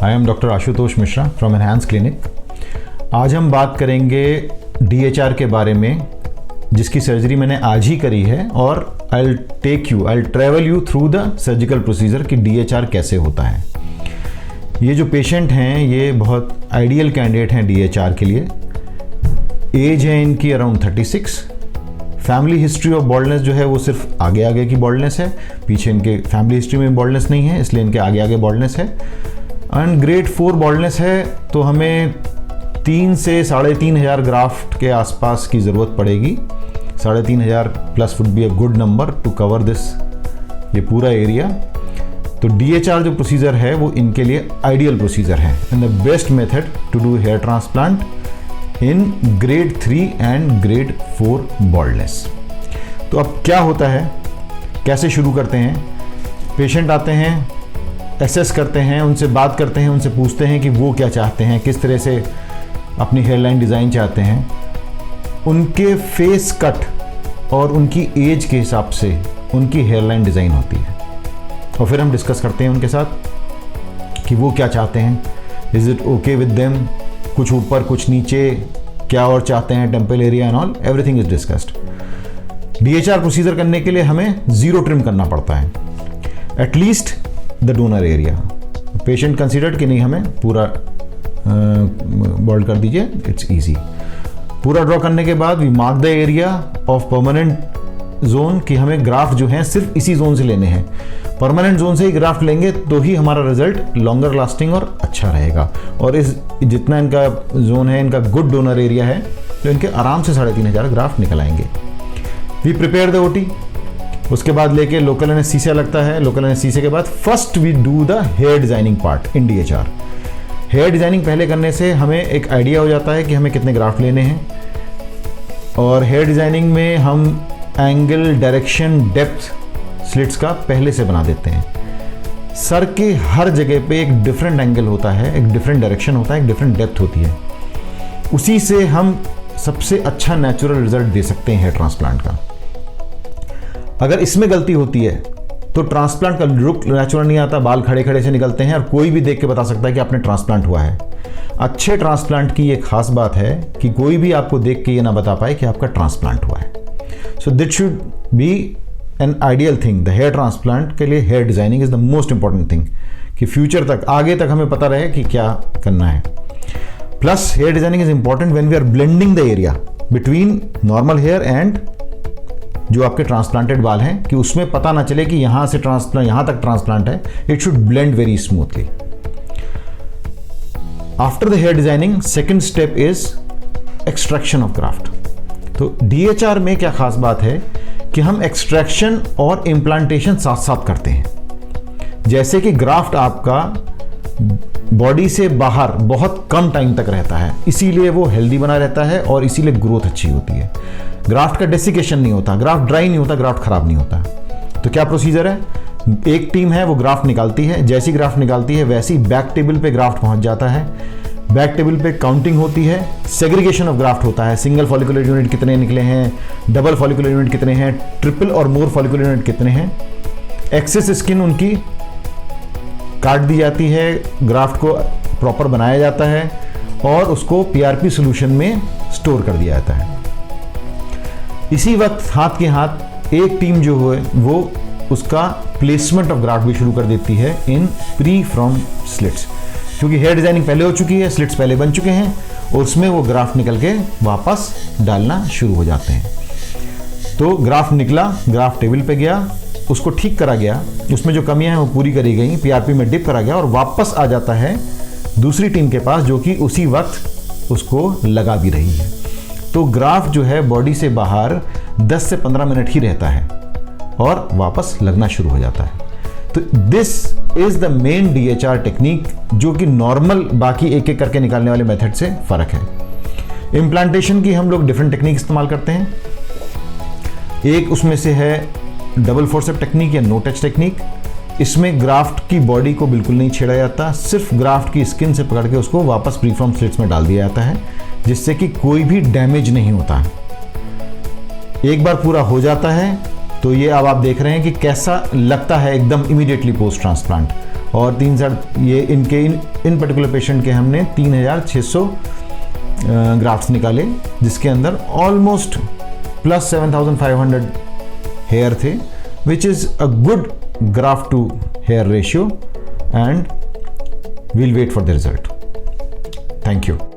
I am doctor Ashutosh Mishra from enhance clinic. आज हम बात करेंगे DHR के बारे में, जिसकी सर्जरी मैंने आज ही करी है, और I travel you through the surgical procedure कि DHR कैसे होता है। ये जो पेशेंट हैं ये बहुत आइडियल कैंडिडेट हैं DHR के लिए। एज है इनकी around 36। Family history of baldness जो है वो सिर्फ आगे आगे की बॉल्डनेस है, पीछे इनके फैमिली हिस्ट्री में बॉल्डनेस नहीं है, इसलिए इनके आगे आगे बॉल्डनेस है। एंड ग्रेड 4 बॉल्डनेस है, तो हमें 3 से 3,500 ग्राफ्ट के आसपास की ज़रूरत पड़ेगी। 3,500 plus would be a good number two cover this, ये पूरा एरिया। तो DHR जो प्रोसीजर है वो इनके लिए आइडियल प्रोसीजर है and the best method to do hair transplant in grade 3 and grade 4 baldness. तो अब क्या होता है, कैसे शुरू करते हैं? पेशेंट आते हैं, एसेस करते हैं, उनसे बात करते हैं, उनसे पूछते हैं कि वो क्या चाहते हैं, किस तरह से अपनी हेयरलाइन डिज़ाइन चाहते हैं। उनके फेस कट और उनकी एज के हिसाब से उनकी हेयरलाइन डिज़ाइन होती है, और फिर हम डिस्कस करते हैं उनके साथ कि वो क्या चाहते हैं। Is it okay with them, कुछ ऊपर कुछ नीचे, क्या और चाहते हैं, temple area and all, everything is discussed. DHR procedure करने के लिए हमें 0 ट्रिम करना पड़ता है, at least the donor area. Patient considered कि नहीं हमें पूरा बॉल्ड कर दीजिए, इट्स ईजी। पूरा ड्रॉ करने के बाद we mark the area of permanent zone कि हमें ग्राफ्ट जो हैं सिर्फ इसी जोन से लेने हैं। परमानेंट जोन से ही ग्राफ्ट लेंगे तो ही हमारा रिजल्ट लॉन्गर लास्टिंग और अच्छा रहेगा। और इस जितना इनका जोन है, इनका गुड डोनर एरिया है, तो इनके आराम से 3,500 ग्राफ्ट निकल आएंगे। वी प्रिपेयर द OT, उसके बाद लेके लोकल एनेस्थीसिया लगता है। लोकल एनेस्थीसिया के बाद first we do the hair designing part in DHR। Hair designing पहले करने से हमें एक आइडिया हो जाता है कि हमें कितने ग्राफ्ट लेने हैं, और हेयर डिजाइनिंग में हम एंगल, डायरेक्शन, डेप्थ स्लिट्स का पहले से बना देते हैं। सर के हर जगह पे एक डिफरेंट एंगल होता है, एक डिफरेंट डायरेक्शन होता है, एक डिफरेंट डेप्थ होती है। उसी से हम सबसे अच्छा नेचुरल रिजल्ट दे सकते हैं हेयर ट्रांसप्लांट का। अगर इसमें गलती होती है तो ट्रांसप्लांट का लुक नेचुरल नहीं आता, बाल खड़े खड़े से निकलते हैं, और कोई भी देख के बता सकता है कि आपने ट्रांसप्लांट हुआ है। अच्छे ट्रांसप्लांट की ये खास बात है कि कोई भी आपको देख के ये ना बता पाए कि आपका ट्रांसप्लांट हुआ है। So this should be an ideal thing. The hair transplant के लिए hair designing is the most important thing, कि फ्यूचर तक, आगे तक हमें पता रहे कि क्या करना है। Plus hair designing is important when we are blending the area between normal hair and जो आपके ट्रांसप्लांटेड बाल हैं, कि उसमें पता ना चले कि यहां से ट्रांसप्लांट, यहां तक ट्रांसप्लांट है। It should blend very smoothly. After the hair designing second step is extraction of graft. तो DHR में क्या खास बात है कि हम एक्सट्रैक्शन और इम्प्लांटेशन साथ साथ करते हैं। जैसे कि ग्राफ्ट आपका बॉडी से बाहर बहुत कम टाइम तक रहता है, इसीलिए वो हेल्दी बना रहता है और इसीलिए ग्रोथ अच्छी होती है। ग्राफ्ट का डेसिकेशन नहीं होता, ग्राफ्ट ड्राई नहीं होता, ग्राफ्ट खराब नहीं होता। तो क्या प्रोसीजर है? एक टीम है वो ग्राफ्ट निकालती है, जैसी ग्राफ्ट निकालती है वैसी बैक टेबल पे ग्राफ्ट पहुंच जाता है। बैक टेबल पे काउंटिंग होती है, सेग्रीगेशन ऑफ ग्राफ्ट होता है, सिंगल फॉलिकुलर यूनिट कितने निकले हैं, डबल फॉलिकुलर यूनिट कितने हैं, ट्रिपल और मोर फॉलिकुलर यूनिट कितने हैं। एक्सेस स्किन उनकी काट दी जाती है, ग्राफ्ट को प्रॉपर बनाया जाता है और उसको PRP सॉल्यूशन में स्टोर कर दिया जाता है। इसी वक्त हाथ के हाथ एक टीम जो है वो उसका प्लेसमेंट ऑफ ग्राफ्ट भी शुरू कर देती है इन प्री फ्रॉम स्लिट्स, क्योंकि हेयर डिजाइनिंग पहले हो चुकी है, स्लिट्स पहले बन चुके हैं, और उसमें वो ग्राफ्ट निकल के वापस डालना शुरू हो जाते हैं। तो ग्राफ्ट निकला, ग्राफ्ट टेबल पे गया, उसको ठीक करा गया, उसमें जो कमियां हैं वो पूरी करी गई, PRP में डिप करा गया और वापस आ जाता है दूसरी टीम के पास, जो कि उसी वक्त उसको लगा भी रही है। तो ग्राफ्ट जो है बॉडी से बाहर 10 से 15 मिनट ही रहता है और वापस लगना शुरू हो जाता है। तो this is the main DHR technique, जो कि नॉर्मल बाकी एक एक करके निकालने वाले मेथड से फर्क है। इम्प्लांटेशन की हम लोग डिफरेंट टेक्निक इस्तेमाल करते हैं। एक उसमें से है डबल फोर्सेप टेक्निक या नो टच टेक्निक। इसमें ग्राफ्ट की बॉडी को बिल्कुल नहीं छेड़ा जाता, सिर्फ ग्राफ्ट की स्किन से पकड़ के उसको वापस प्रीफॉर्म स्लिट्स में डाल दिया जाता है, जिससे कि कोई भी डैमेज नहीं होता। एक बार पूरा हो जाता है तो ये अब आप देख रहे हैं कि कैसा लगता है एकदम इमीडिएटली पोस्ट ट्रांसप्लांट। और ये इनके इन पर्टिकुलर पेशेंट के हमने 3600 ग्राफ्ट्स निकाले, जिसके अंदर ऑलमोस्ट प्लस 7500 हेयर थे, which is a good graft to hair ratio, and we'll wait for the result. Thank you.